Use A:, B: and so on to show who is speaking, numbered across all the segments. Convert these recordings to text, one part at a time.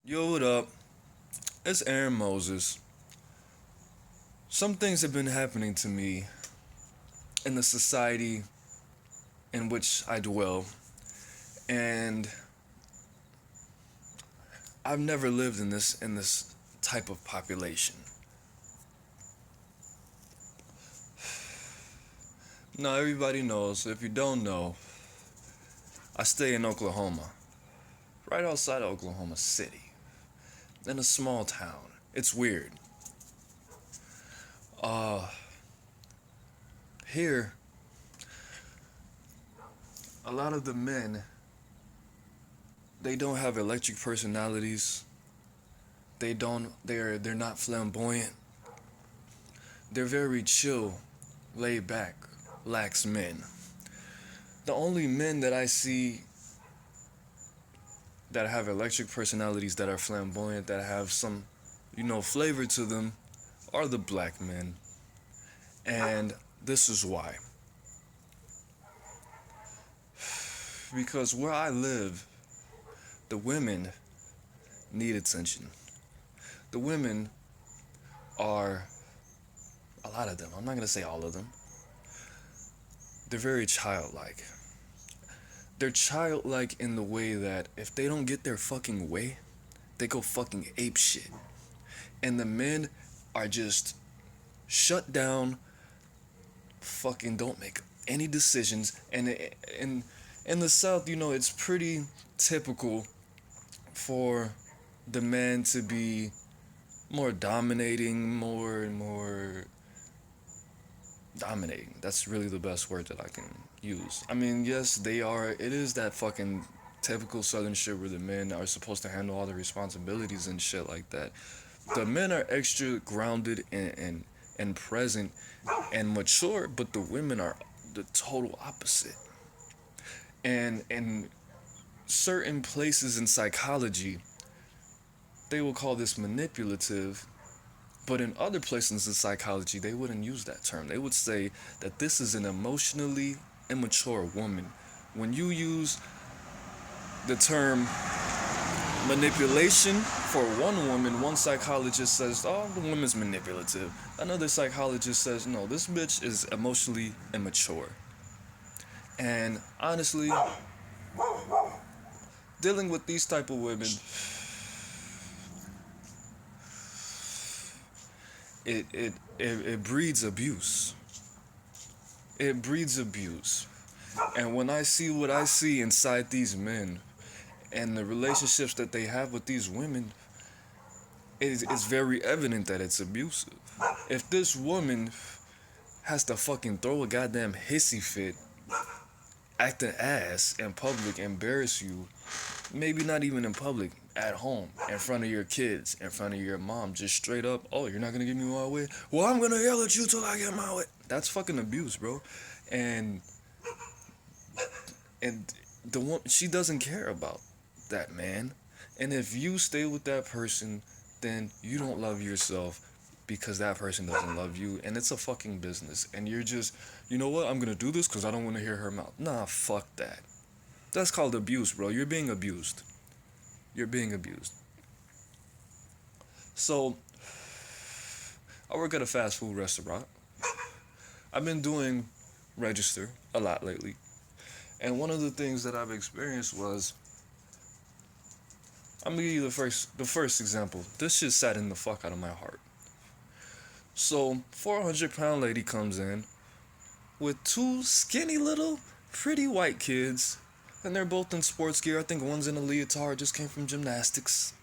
A: Yo, what up? It's AaroniMoses. Some things have been happening to me in the society in which I dwell, and I've never lived in this type of population. Now everybody knows. If you don't know, I stay in Oklahoma, right outside of Oklahoma City, in a small town. It's weird. Uh, Here, a lot of the men, they don't have electric personalities. They're not flamboyant. They're very chill, laid back, lax men. The only men that I see that have electric personalities, that are flamboyant, that have some, flavor to them, are the black men. And this is why. Because where I live, the women need attention. The women are, a lot of them, I'm not going to say all of them, they're very childlike. They're childlike in the way that if they don't get their fucking way, they go fucking ape shit. And the men are just shut down, fucking don't make any decisions. And in the South, it's pretty typical for the man to be more dominating, more dominating. That's really the best word that I can use. I mean, yes, they are. It is that fucking typical Southern shit where the men are supposed to handle all the responsibilities and shit like that. The men are extra grounded and present and mature, but the women are the total opposite. And in certain places in psychology, they will call this manipulative, but in other places in psychology, they wouldn't use that term. They would say that this is an emotionally immature woman. When you use the term manipulation for one woman, one psychologist says, oh, the woman's manipulative. Another psychologist says, no, this bitch is emotionally immature. And honestly, dealing with these type of women, it breeds abuse. It breeds abuse. And when I see what I see inside these men and the relationships that they have with these women, it's very evident that it's abusive. If this woman has to fucking throw a goddamn hissy fit, act an ass in public, embarrass you, maybe not even in public, at home, in front of your kids, in front of your mom, just straight up, oh, you're not gonna give me my way? Well, I'm gonna yell at you till I get my way. That's fucking abuse, bro. And and the one, she doesn't care about that man. And if you stay with that person, then you don't love yourself because that person doesn't love you, and it's a fucking business. And you're just, you know what? I'm gonna do this because I don't want to hear her mouth. Nah, fuck that. That's called abuse, bro. You're being abused. You're being abused. So, I work at a fast food restaurant. I've been doing register a lot lately. And one of the things that I've experienced was, I'm gonna give you the first example. This shit sat in the fuck out of my heart. So, 400-pound lady comes in with two skinny little pretty white kids, and they're both in sports gear. I think one's in a leotard, just came from gymnastics.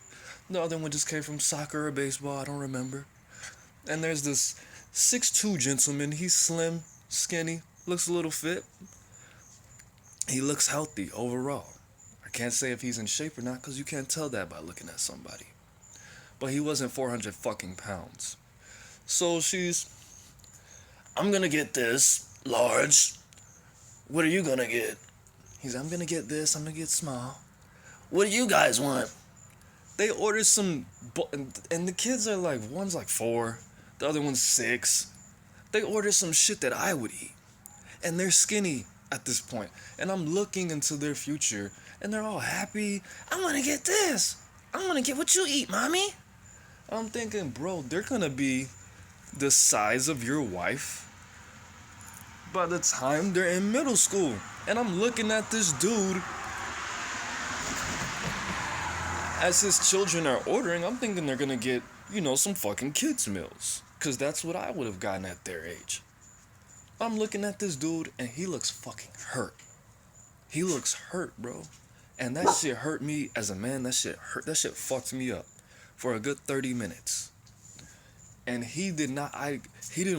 A: The other one just came from soccer or baseball, I don't remember. And there's this 6'2" gentleman. He's slim, skinny, looks a little fit. He looks healthy overall. I can't say if he's in shape or not because you can't tell that by looking at somebody. But he wasn't 400 fucking pounds. So I'm gonna get this large. What are you gonna get? I'm gonna get this, I'm gonna get small. What do you guys want? They ordered some, and the kids are like, one's like 4, the other one's 6. They ordered some shit that I would eat. And they're skinny at this point. And I'm looking into their future, and they're all happy. I'm gonna get this. I'm gonna get what you eat, mommy. I'm thinking, bro, they're gonna be the size of your wife by the time they're in middle school. And I'm looking at this dude as his children are ordering. I'm thinking they're gonna get, some fucking kids' meals. Because that's what I would have gotten at their age. I'm looking at this dude and he looks fucking hurt. He looks hurt, bro. And that shit hurt me as a man. That shit hurt. That shit fucked me up for a good 30 minutes. And he didn't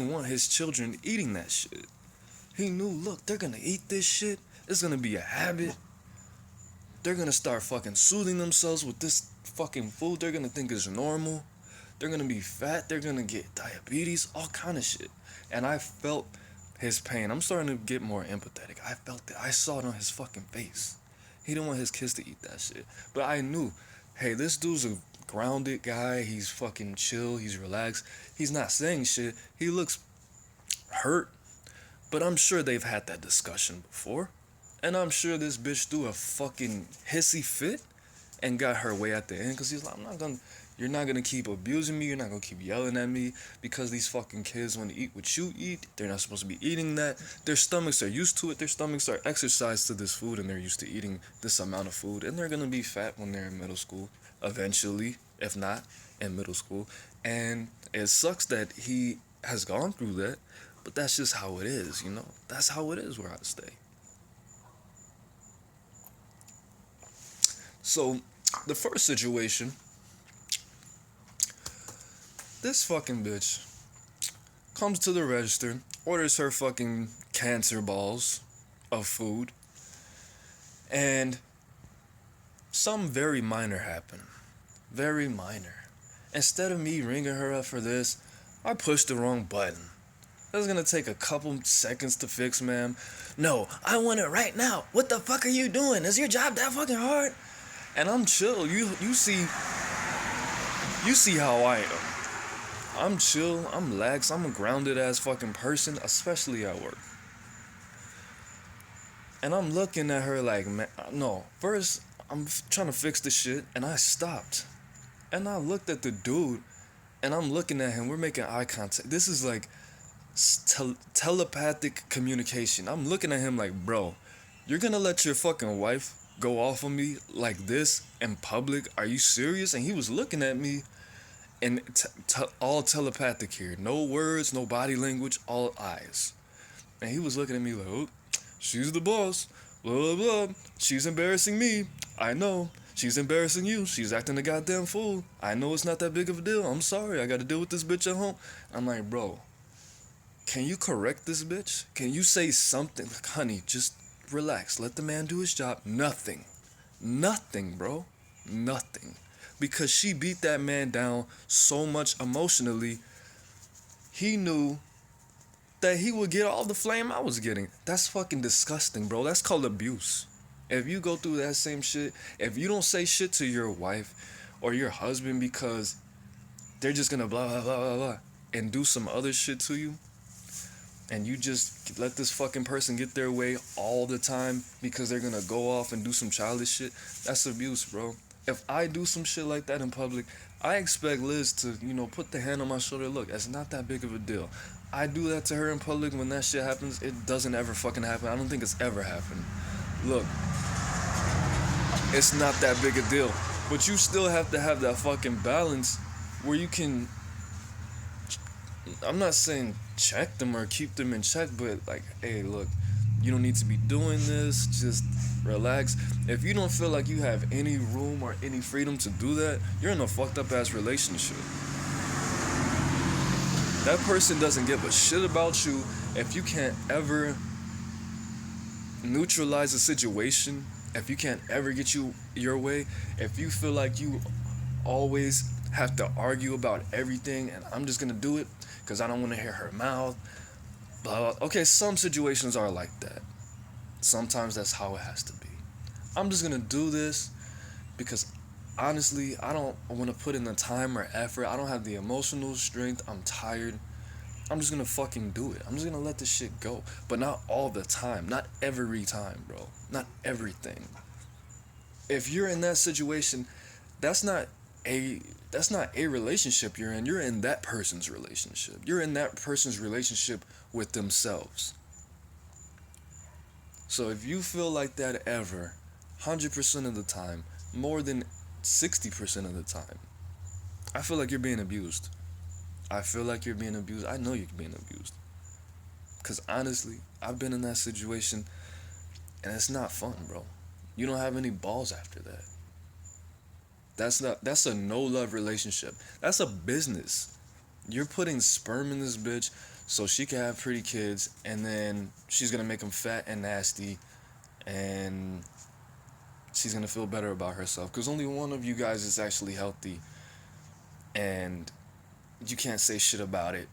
A: want his children eating that shit. He knew, look, they're gonna eat this shit. It's gonna be a habit. They're gonna start fucking soothing themselves with this fucking food. They're gonna think it's normal. They're gonna be fat. They're gonna get diabetes, all kind of shit. And I felt his pain. I'm starting to get more empathetic. I felt it. I saw it on his fucking face. He didn't want his kids to eat that shit. But I knew, hey, this dude's a grounded guy. He's fucking chill. He's relaxed. He's not saying shit. He looks hurt. But I'm sure they've had that discussion before. And I'm sure this bitch threw a fucking hissy fit and got her way at the end. Because he's like, you're not gonna keep abusing me. You're not gonna keep yelling at me because these fucking kids want to eat what you eat. They're not supposed to be eating that. Their stomachs are used to it. Their stomachs are exercised to this food and they're used to eating this amount of food. And they're gonna be fat when they're in middle school, eventually, if not in middle school. And it sucks that he has gone through that, but that's just how it is, That's how it is where I stay. So, the first situation, this fucking bitch comes to the register, orders her fucking cancer balls of food, and some very minor happened. Very minor. Instead of me ringing her up for this, I pushed the wrong button. That's gonna take a couple seconds to fix, ma'am. No, I want it right now. What the fuck are you doing? Is your job that fucking hard? And I'm chill. You see how I am. I'm chill, I'm lax, I'm a grounded ass fucking person, especially at work. And I'm looking at her like, man, no. First, I'm trying to fix the shit, and I stopped. And I looked at the dude, and I'm looking at him, we're making eye contact. This is like telepathic communication. I'm looking at him like, bro, you're gonna let your fucking wife go off on me like this in public? Are you serious? And he was looking at me, and all telepathic here. No words, no body language, all eyes. And he was looking at me like, oh, she's the boss. Blah, blah, blah. She's embarrassing me. I know. She's embarrassing you. She's acting a goddamn fool. I know it's not that big of a deal. I'm sorry. I got to deal with this bitch at home. I'm like, bro, can you correct this bitch? Can you say something? Like, honey, just relax. Let the man do his job. Nothing. Nothing, bro. Nothing. Because she beat that man down so much emotionally, he knew that he would get all the flame I was getting. That's fucking disgusting, bro. That's called abuse. If you go through that same shit, if you don't say shit to your wife or your husband because they're just gonna blah, blah, blah, blah, blah, and do some other shit to you, and you just let this fucking person get their way all the time because they're gonna go off and do some childish shit, that's abuse, bro. If I do some shit like that in public, I expect Liz to, put the hand on my shoulder. Look, it's not that big of a deal. I do that to her in public when that shit happens. It doesn't ever fucking happen. I don't think it's ever happened. Look, it's not that big a deal. But you still have to have that fucking balance where you can, I'm not saying check them or keep them in check, but like, hey, look, you don't need to be doing this. Just relax. If you don't feel like you have any room or any freedom to do that, you're in a fucked up ass relationship. That person doesn't give a shit about you if you can't ever neutralize a situation, if you can't ever get you your way, if you feel like you always have to argue about everything and I'm just gonna do it because I don't want to hear her mouth. Blah, blah. Okay, some situations are like that. Sometimes that's how it has to be. I'm just gonna do this because honestly, I don't want to put in the time or effort. I don't have the emotional strength. I'm tired. I'm just gonna fucking do it. I'm just gonna let this shit go. But not all the time. Not every time, bro. Not everything. If you're in that situation, that's not a that's not a relationship you're in. You're in that person's relationship. You're in that person's relationship with themselves. So if you feel like that ever, 100% of the time, more than 60% of the time, I feel like you're being abused. I feel like you're being abused. I know you're being abused. Because honestly, I've been in that situation and it's not fun, bro. You don't have any balls after that. That's a no love relationship. That's a business. You're putting sperm in this bitch so she can have pretty kids, and then she's gonna make them fat and nasty, and she's gonna feel better about herself because only one of you guys is actually healthy, and you can't say shit about it.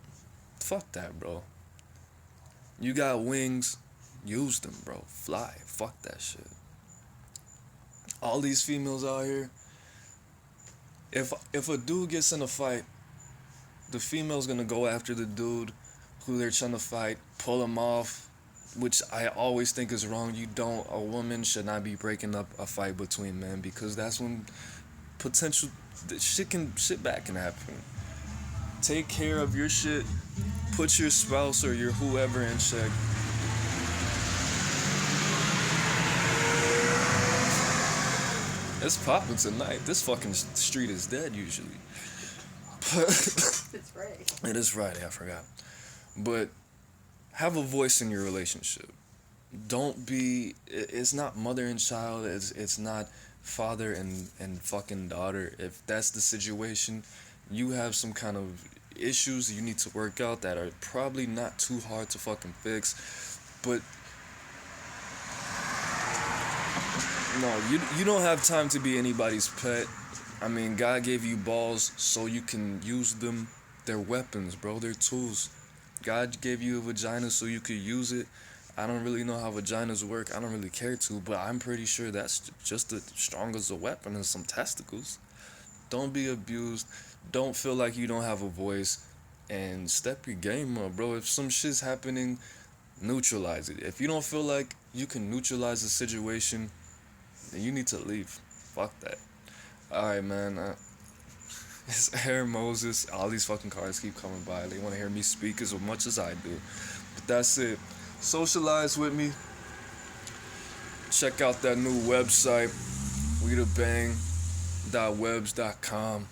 A: Fuck that, bro. You got wings, use them, bro. Fly. Fuck that shit. All these females out here, if a dude gets in a fight, the female's gonna go after the dude who they're trying to fight, pull him off, which I always think is wrong. A woman should not be breaking up a fight between men because that's when potential shit back can happen. Take care of your shit. Put your spouse or your whoever in check. It's popping tonight. This fucking street is dead usually. But
B: It's Friday.
A: It is Friday, I forgot. But have a voice in your relationship. Don't be. It's not mother and child. It's not father and fucking daughter. If that's the situation, you have some kind of issues you need to work out that are probably not too hard to fucking fix. But no, you don't have time to be anybody's pet. I mean, God gave you balls so you can use them. They're weapons, bro. They're tools. God gave you a vagina so you could use it. I don't really know how vaginas work. I don't really care to, but I'm pretty sure that's just as strong as a weapon as some testicles. Don't be abused. Don't feel like you don't have a voice. And step your game up, bro. If some shit's happening, neutralize it. If you don't feel like you can neutralize the situation, then you need to leave. Fuck that. Alright, man. It's AaroniMoses. All these fucking cars keep coming by. They want to hear me speak as much as I do. But that's it. Socialize with me. Check out that new website, WeTheBang.webs.com.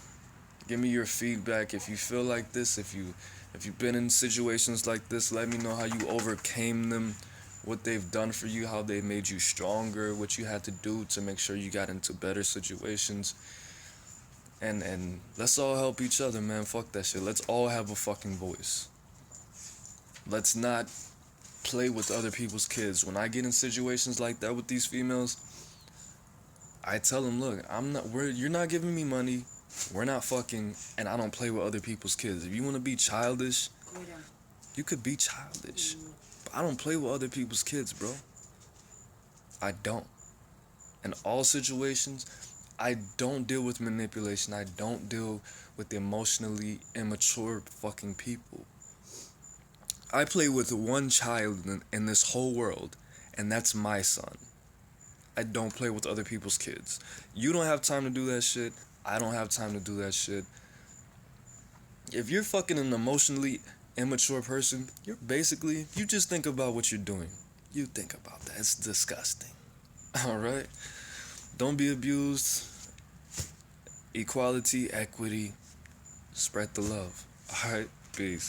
A: Give me your feedback if you feel like this. If you've been in situations like this, let me know how you overcame them, what they've done for you, how they made you stronger, what you had to do to make sure you got into better situations. And let's all help each other, man. Fuck that shit. Let's all have a fucking voice. Let's not play with other people's kids. When I get in situations like that with these females, I tell them, look, you're not giving me money. We're not fucking, and I don't play with other people's kids. If you want to be childish, you could be childish. But I don't play with other people's kids, bro. I don't. In all situations, I don't deal with manipulation. I don't deal with emotionally immature fucking people. I play with one child in this whole world, and that's my son. I don't play with other people's kids. You don't have time to do that shit. I don't have time to do that shit. If you're fucking an emotionally immature person, you just think about what you're doing. You think about that. It's disgusting. Alright? Don't be abused. Equality, equity. Spread the love. Alright? Peace.